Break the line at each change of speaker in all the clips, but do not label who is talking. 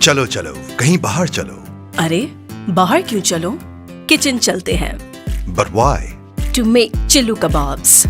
चलो चलो कहीं बाहर चलो।
अरे बाहर क्यों चलो, किचन चलते हैं।
But why?
To make Chullu Kababs.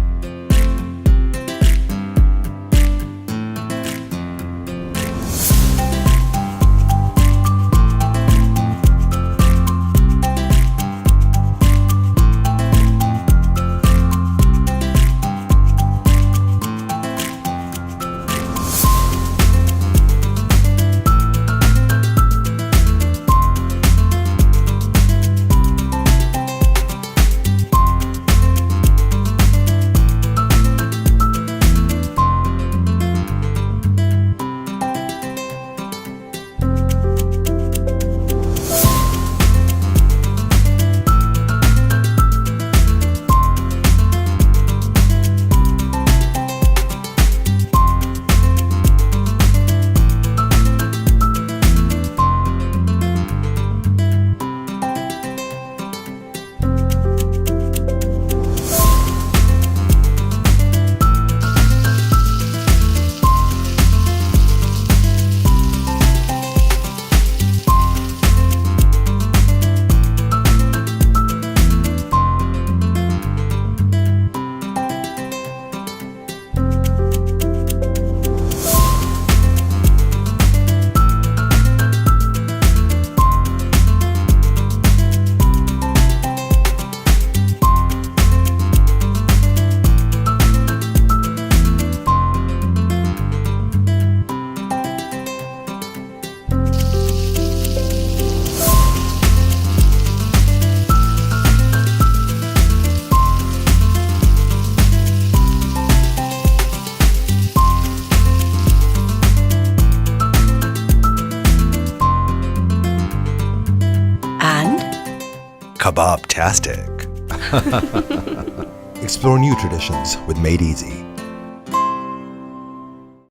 Kabab-tastic. Explore new traditions with Made Easy.